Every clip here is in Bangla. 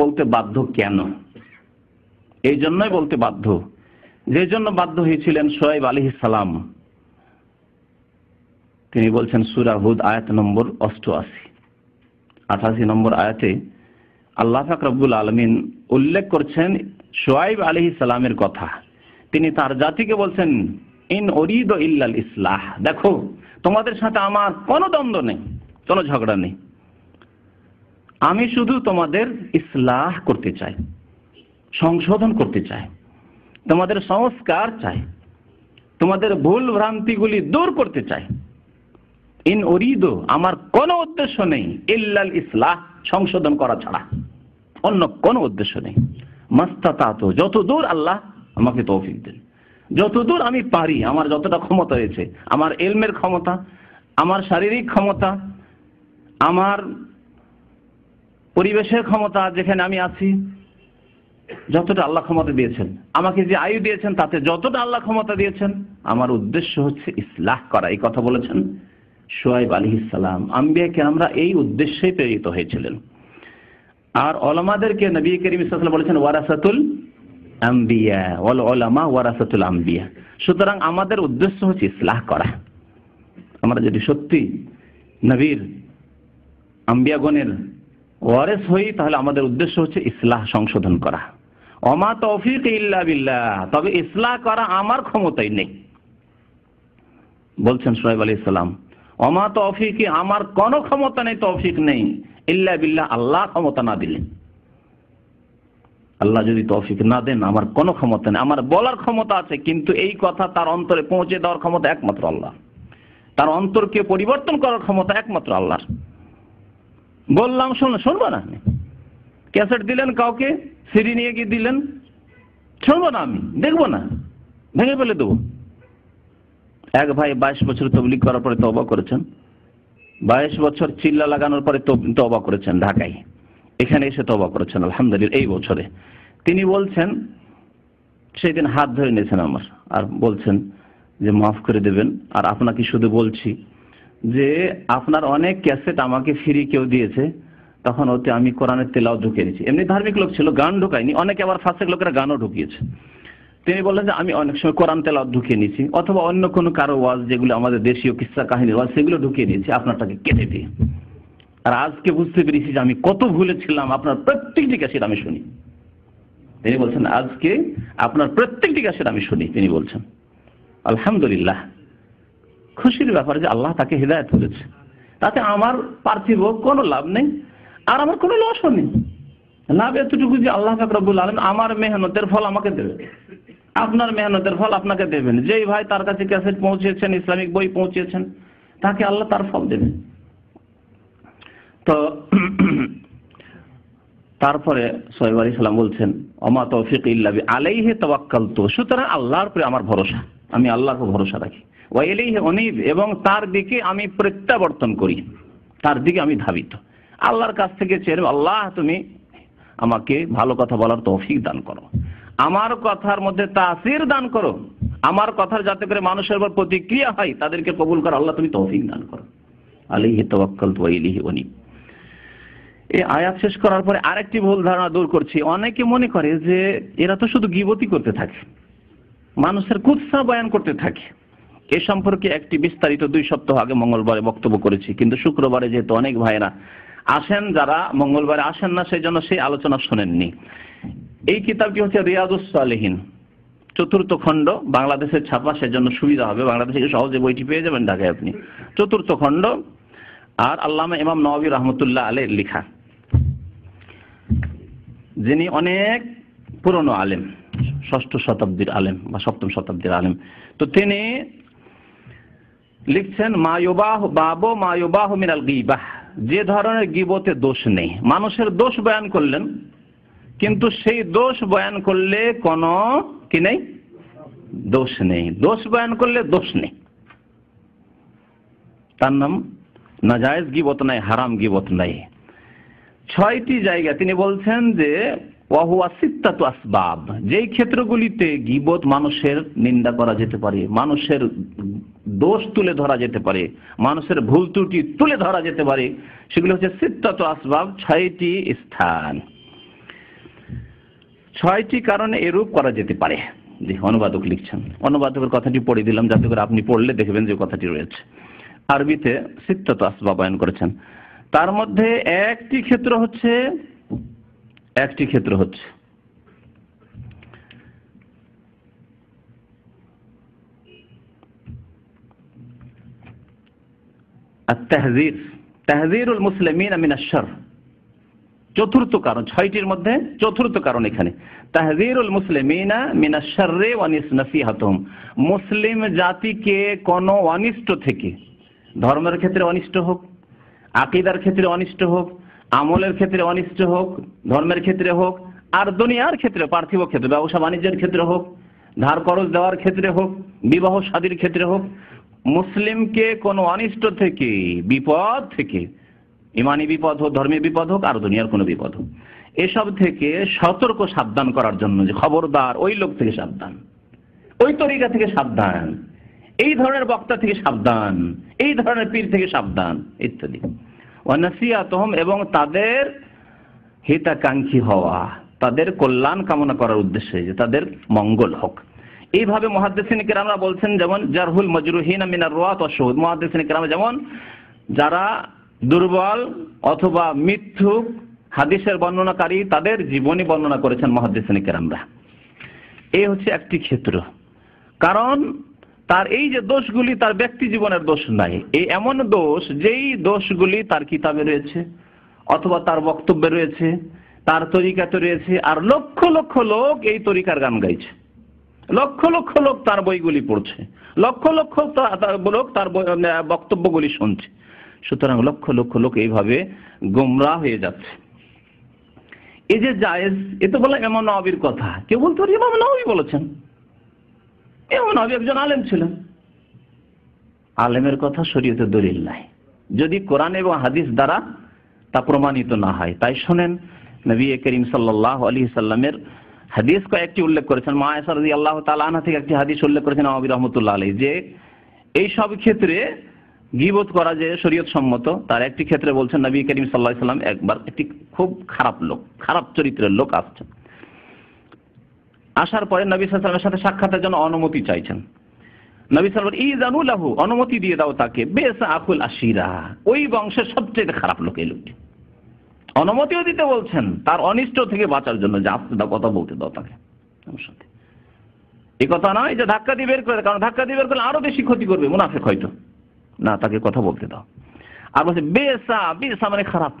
বলতে বাধ্য কেন? এই জন্যই বলতে বাধ্য, যে জন্য বাধ্য হয়েছিলেন শুআয়ব আলাইহিস সালাম। তিনি বলছেন সূরা হুদ আয়াত নম্বর 88 নম্বর আয়াতে আল্লাহ পাক রব্বুল আলামিন উল্লেখ করছেন শুআয়ব আলাইহিস সালামের কথা। তিনি তার জাতিকে বলছেন, ইন উরিদু ইল্লাল ইসলাহ, দেখো তোমাদের সাথে আমার কোনো দ্বন্দ্ব নেই, কোনো ঝগড়া নেই, আমি শুধু তোমাদের ইসলাহ করতে চাই, সংশোধন করতে চাই, তোমাদের সংস্কার চাই, তোমাদের ভুল ভ্রান্তিগুলি দূর করতে চাই। ইন উরিদু, আমার কোনো উদ্দেশ্য নেই, ইল্লাল ইসলাহ, সংশোধন করা ছাড়া অন্য কোনো উদ্দেশ্য নেই। মাস্তাতাতু, যতদূর আল্লাহ আমাকে তৌফিক দেন, যতদূর আমি পারি, আমার যতটা ক্ষমতা রয়েছে, আমার ইলমের ক্ষমতা, আমার শারীরিক ক্ষমতা, আমার পরিবেশের ক্ষমতা, যেখানে আমি আছি যতটা আল্লাহ ক্ষমতা দিয়েছেন, আমাকে যে আয়ু দিয়েছেন তাতে যতটা আল্লাহ ক্ষমতা দিয়েছেন, আমার উদ্দেশ্য হচ্ছে ইসলাহ করা। এই কথা বলেছেন শুআয়ব আলাইহিস সালাম। আম্বিয়া কেরামরা এই উদ্দেশ্যেই প্রেরিত হয়েছিলেন। আর ওলামাদেরকে নবী করিম সাল্লাল্লাহু আলাইহি ওয়াসাল্লাম বলেছেন ওয়ারাসাতুল আম্বিয়া ওয়াল উলামা ওয়ারাসাতুল আম্বিয়া। সুতরাং আমাদের উদ্দেশ্য হচ্ছে ইসলাহ করা। আমরা যদি সত্যি নবীর আম্বিয়াগণের ওয়ারিস হই, তাহলে আমাদের উদ্দেশ্য হচ্ছে ইসলাহ, সংশোধন করা। ওমা তৌফিক ইল্লা বিল্লাহ, তবে ইসলাহ করা আমার ক্ষমতায় নেই, বলছেন শুআয়ব আলাইহিস সালাম। ওমা তৌফিক, আমার কোনো ক্ষমতা নেই, তৌফিক নেই, ইল্লা বিল্লাহ, আল্লাহ ক্ষমতা না দিলেন। আল্লাহ যদি তৌফিক না দেন আমার কোনো ক্ষমতা নেই। আমার বলার ক্ষমতা আছে, কিন্তু এই কথা তার অন্তরে পৌঁছে দেওয়ার ক্ষমতা একমাত্র আল্লাহ। তার অন্তরকে পরিবর্তন করার ক্ষমতা একমাত্র আল্লাহর। বললাম শুনবো না, ক্যাসেট দিলেন কাউকে, সিডি নিয়ে গিয়ে দিলেন, শুনবো না, আমি দেখবো না, ভেঙে ফেলে দেবো। এক ভাই 22 বছর তাবলীগ করার পরে তওবা করেছেন, 22 বছর চিল্লা লাগানোর পরে তওবা করেছেন ঢাকায়, এখানে এসে তওবা করেছেন আলহামদুলিল্লাহ এই বছরে। তিনি বলছেন, সেই দিন হাত ধরে নিয়েছেন আমার, আর বলছেন যে মাফ করে দেবেন, আর আপনাকে শুধু বলছি যে আপনার অনেক ক্যাসেট আমাকে ফ্রি কেউ দিয়েছে, তখন ওতে আমি কোরআনের তেলাওয়াত ঢুকিয়ে নিয়েছি। এমনি ধার্মিক লোক ছিল, গান ঢুকায়নি, অনেকে আবার ফাসেক লোকেরা গানও ঢুকিয়েছে। তিনি বললেন যে আমি অনেক সময় কোরআন তেলাওয়াত ঢুকিয়ে নিয়েছি, অথবা অন্য কোনো কারো ওয়াজ যেগুলো আমাদের দেশীয় কিসসা কাহিনীর ওয়াজ সেগুলো ঢুকিয়ে নিয়েছি আপনারটাকে কেটে দিয়ে। আর আজকে বুঝতে পেরেছি যে আমি কত ভুলে ছিলাম, আপনার প্রত্যেকটি ক্যাসেট আমি শুনি। তিনি বলছেন আজকে আপনার প্রত্যেকটি ক্যাসেট আমি শুনি। তিনি বলছেন আলহামদুলিল্লাহ, খুশির ব্যাপার যে আল্লাহ তাকে হিদায়াত করেছে, তাতে আমার পার্থিব কোনো লাভ নেই আর আমার কোনো লসও নেই। লাভ এতটুকু যে আল্লাহ পাক রব্বুল আলামিন আমার মেহনতের ফল আমাকে দেবে, আপনার মেহনতের ফল আপনাকে দেবেন। যেই ভাই তার কাছে ক্যাসেট পৌঁছেছেন, ইসলামিক বই পৌঁছেছেন, তাকে আল্লাহ তার ফল দেবেন। তো তারপরে শুআয়ব আলাইহিস সালাম বলছেন ওমা তৌফিক ইল্লা আলাইহি তাওয়াক্কালতু, সুতরাং আল্লাহর উপরে আমার ভরসা, আমি আল্লাহকে ভরসা রাখি। ওয়া ইলাইহি উনীব, এবং তার দিকে আমি প্রত্যাবর্তন করি, তার দিকে আমি ধাবিত। আল্লাহর কাছ থেকে চেয়ে আল্লাহ তুমি আমাকে ভালো কথা বলার তৌফিক দান করো, আমার কথার মধ্যে তাসির দান করো, আমার কথার যাতে করে মানুষের উপর প্রতিক্রিয়া হয়, তাদেরকে কবুল করো, আল্লাহ তুমি তৌফিক দান করো। আলাইহি তাওয়াক্কালতু ওয়া ইলাইহি উনীব। এই আয়াত শেষ করার পরে আরেকটি ভুল ধারণা দূর করছি। অনেকে মনে করে যে এরা তো শুধু গীবতই করতে থাকে, মানুষের কুৎসা বয়ান করতে থাকে। এ সম্পর্কে একটি বিস্তারিত 2 সপ্তাহ আগে মঙ্গলবারে বক্তব্য করেছি, কিন্তু শুক্রবারে যেহেতু অনেক ভাইরা আসেন, যারা মঙ্গলবারে আসেন না সেই জন্য সেই আলোচনা শোনেননি। এই কিতাবটি হচ্ছে রিয়াদুস সালেহিন, 4th খণ্ড, বাংলাদেশে ছাপা, সেজন্য সুবিধা হবে, বাংলাদেশে সহজে বইটি পেয়ে যাবেন ঢাকায় আপনি। 4th খণ্ড, আর আল্লামা ইমাম নওয়াবী রাহমাতুল্লাহ আলাইহির লেখা, যিনি অনেক পুরনো আলেম, 6ষ্ঠ শতাব্দীর আলেম বা 7ম শতাব্দীর আলেম। তো তিনি লিখছেন মা ইউবাহু মিনাল গীবাহ, যে ধরনের গীবতে দোষ নেই। মানুষের দোষ বয়ান করলেন, কিন্তু সেই দোষ বয়ান করলে কোনো কি নেই, দোষ নেই। দোষ বয়ান করলে দোষ নেই, তার নাম নাজায়েজ গীবত নাই, হারাম গীবত নাই। 6টি জায়গা তিনি বলছেন যে ওয়াহুয়া সিত্তাতু আসবাব, যেই ক্ষেত্রগুলিতে গীবত মানুষের নিন্দা করা যেতে পারে, মানুষের দোষ তুলে ধরা যেতে পারে, মানুষের ভুল ত্রুটি তুলে ধরা যেতে পারে, সেগুলো হচ্ছে সিত্তাতু আসবাব, 6টি স্থান। 6টি কারণে এরূপ করা যেতে পারে। জি, অনুবাদক লিখছেন, অনুবাদকের কথাটি পড়ে দিলাম যাতে করে আপনি পড়লে দেখবেন যে কথাটি রয়েছে। আরবিতে সিত্তাত আসবাব বয়ান করেছেন। তার মধ্যে একটি ক্ষেত্র হচ্ছে তাহযীরুল মুসলিমিনা মিনাশ শারর। চতুর্থ কারণ, 6টির মধ্যে চতুর্থ কারণ এখানে তাহযীরুল মুসলিমিনা মিনাশ শাররি ওয়া নাসিহাতুহুম। মুসলিম জাতিকে কোন অনিষ্ট থেকে, ধর্মের ক্ষেত্রে অনিষ্ট হোক, আকীদার ক্ষেত্রে অনিষ্ট হোক, আমলের ক্ষেত্রে অনিষ্ট হোক, ধর্মের ক্ষেত্রে হোক, আর দুনিয়ার ক্ষেত্রে, পার্থিব ক্ষেত্রে, ব্যবসা বাণিজ্যের ক্ষেত্রে হোক, ধার করজ দেওয়ার ক্ষেত্রে হোক, বিবাহ শাদীর ক্ষেত্রে হোক, মুসলিমকে কোন অনিষ্ট থেকে, বিপদ থেকে, ইমানি বিপদ হোক, ধর্মীয় বিপদ হোক, আর দুনিয়ার কোনো বিপদ হোক, এসব থেকে সতর্ক সাবধান করার জন্য, যে খবরদার ওই লোক থেকে সাবধান, ওই তরিকা থেকে সাবধান, এই ধরনের বক্তা থেকে সাবধান, এই ধরনের পীর থেকে সাবধান ইত্যাদি। ওয়া নাসিহাতুহুম, এবং তাদের হিতাকাঙ্ক্ষী হওয়া, তাদের কল্যাণ কামনা করার উদ্দেশ্যে, যে তাদের মঙ্গল হোক। এইভাবে মুহাদ্দিসিন কিরামরা বলছেন, যেমন জারহুল মাজরুহিন মিনার রুয়াত ওয়াশ শুহুদ। মুহাদ্দিসিন কিরাম যেমন যারা দুর্বল অথবা মিথ্যুক হাদিসের বর্ণনাকারী, তাদের জীবনী বর্ণনা করেছেন মুহাদ্দিসিন কিরামরা। এই হচ্ছে একটি ক্ষেত্র। কারণ তার এই যে দোষগুলি তার ব্যক্তি জীবনের দোষ নাই, এই এমন দোষ যেই দোষগুলি তার কিতাবে রয়েছে অথবা তার বক্তব্যে রয়েছে, তার তরিকাতে রয়েছে, আর লক্ষ লক্ষ লোক এই তরিকার গান গাইছে, লক্ষ লক্ষ লোক তার বইগুলি পড়ছে, লক্ষ লক্ষ লোক তার বক্তব্যগুলি শুনছে। সুতরাং লক্ষ লক্ষ লোক এইভাবে গোমরাহ হয়ে যাচ্ছে। এই যে জায়েজ, এ তো বললাম ইমাম নওয়াবির কথা। কেউ বলতে পারে ইমাম নওয়াবি বলেছেন, ইমাম নওয়াবি একজন আলেম ছিলেন। আলেমের কথা শরীয়তে দলিল নাই যদি কোরআন এবং হাদিস দ্বারা তা প্রমাণিত না হয়। তাই শোনেন, নবী করিম সাল্লাল্লাহু আলাইহি সাল্লামের হাদিস কয়েকটি উল্লেখ করেছেন। মা আয়েশা রাদিয়াল্লাহু তাআলা আনহা থেকে একটি হাদিস উল্লেখ করেছেন নওয়াবী রাহমাতুল্লাহ আলাইহি, যে এই সব ক্ষেত্রে গীবত করা যে শরীয়ত সম্মত, তার একটি ক্ষেত্রে বলছেন নবী করিম সাল্লাল্লাহু আলাইহি সাল্লাম একবার একটি খুব খারাপ লোক, খারাপ চরিত্রের লোক আসছেন। আসার পরে নবী সাল্লাল্লাহু আলাইহি ওয়াসাল্লামের সাথে সাক্ষাতের জন্য অনুমতি চাইছেন। নবী সাল্লাল্লাহু আলাইহি ওয়াসাল্লাম ইযানু লাহু, অনুমতি দিয়ে দাও তাকে। বেসা আকুল আশিরা, ওই বংশের সবচেয়ে খারাপ লোক এই লোকটি। অনুমতিও দিতে বলছেন তার অনিষ্ট থেকে বাঁচার জন্য, যে আসতে দাও, কথা বলতে দাও তাকে আমার সাথে। এই কথা নয় যে ধাক্কা দিয়ে বের করে, কারণ ধাক্কা দিয়ে বের করলে আরো বেশি ক্ষতি করবে, মুনাফিক হয়তো না, তাকে কথা বলতে দাও। আর বলছে বেসা, বেসা মানে খারাপ,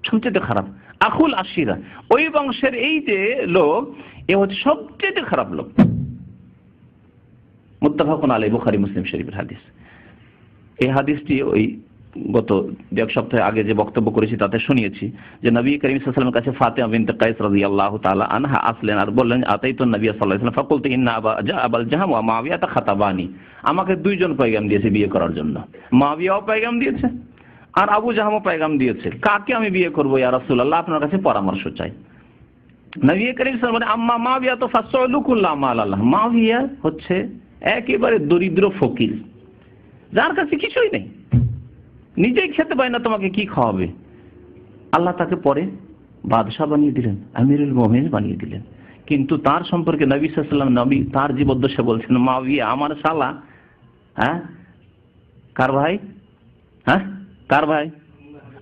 সবচেয়ে খারাপ। আকুল আশিরা, ওই বংশের এই যে লোক, এ হচ্ছে সবচেয়ে খারাপ লোক। মুত্তাফাকুন আলাইহি, বুখারী মুসলিম শরীফের হাদিস। এই হাদিসটি ওই গত এক সপ্তাহ আগে যে বক্তব্য করেছি তাতে শুনিয়েছি, যে নবী করিম সাল্লাল্লাহু আলাইহি ওয়াসাল্লামের কাছে ফাতিমা বিনতে কায়েস রাদিয়াল্লাহু তাআলা আনহা আসলেন আর বললেন, আতাইতুন নবী সাল্লাল্লাহু আলাইহি ওয়াসাল্লাম ফাকুলতু ইন্না আবাল জাহম ওয়া মুআবিয়া খাতাবানি। আমাকে দুইজন পয়গাম দিয়েছে বিয়ে করার জন্য, মুআবিয়াও পয়গাম দিয়েছে আর আবু জাহমও পয়গাম দিয়েছে। কাকে আমি বিয়ে করব ইয়া রাসূলুল্লাহ, আপনার কাছে পরামর্শ চাই। নবী করিম সাল্লাল্লাহু আলাইহি ওয়াসাল্লাম বলেন, আম্মা মুআবিয়া তো ফাসআলু কুল্লা মাআল্লাহ। মুআবিয়া হচ্ছে একেবারে দরিদ্র ফকির, যার কাছে কিছুই নেই, নিজেই খেতে পায় না, তোমাকে কি খাওয়াবে। আল্লাহ তাকে পরে বাদশাহ বানিয়ে দিলেন, আমিরুল মুমিনিন বানিয়ে দিলেন। কিন্তু তার সম্পর্কে নবী সাল্লাল্লাহু আলাইহি ওয়াসাল্লাম, নবী তার জীবদ্দশায় বলছেন, মুআবিয়া আমার শালা। হ্যাঁ, কার ভাই? হ্যাঁ, কার ভাই?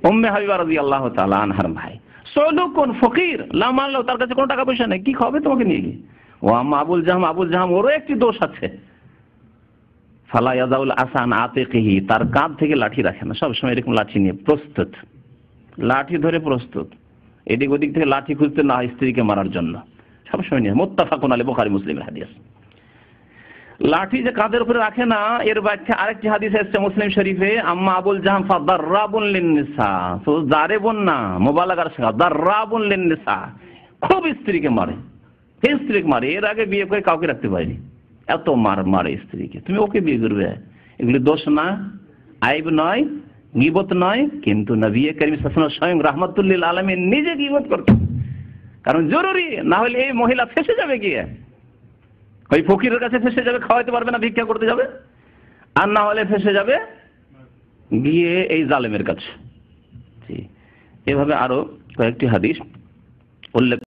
উম্মে হাবিবা রাদিয়াল্লাহু তাআলা আনহার ভাই। সুলুকুন ফকির লা মাল, তার কাছে কোনো টাকা পয়সা নেই, কি খাবে তোমাকে নিয়ে গিয়ে। ও আম্মা আবুল জাহম, আবুল জাহম ওরও একটি দোষ আছে, ফালা ইয়াদাউল আসান আতিকিহি, তার কাঁধ থেকে লাঠি রাখে না, সবসময় এরকম লাঠি নিয়ে প্রস্তুত, লাঠি ধরে প্রস্তুত, এদিক ওদিক থেকে লাঠি খুঁজতে না হয় স্ত্রীকে মারার জন্য, সবসময় নিয়ে। মুত্তাফাকুন আলাইহি, বুখারী মুসলিমের হাদিস। লাঠি যে কাঁধের উপরে রাখে না, এর ব্যাখ্যা আরেকটি হাদিস এসেছে মুসলিম শরীফে, আম্মা আবুল জাহম ফাদাররাবুন লিন-নিসা, তো জারেবুন না, মুবালাগার শেখা, দাররাবুন লিন-নিসা, খুব স্ত্রীকে মারে, স্ত্রীকে মারে। এর আগে বিয়ে করে কাউকে রাখতে পারেনি, এত মারে স্ত্রীকে, তুমি ওকে বিয়ে করবে। এগুলি দোষ না, আইব নয়, গীবত নয়। কিন্তু নবী করিম সাল্লাল্লাহু আলাইহি ওয়াসাল্লাম স্বয়ং রাহমাতুল লিল আলামিন নিজে গীবত করতেন, কারণ জরুরি, না হলে এই মহিলা ফেসে যাবে গিয়ে, ওই ফকিরের কাছে ফেসে যাবে, খাওয়াইতে পারবে না, ভিক্ষা করতে যাবে, আর না হলে ফেসে যাবে গিয়ে এই জালেমের কাছে। এভাবে আরো কয়েকটি হাদিস উল্লেখ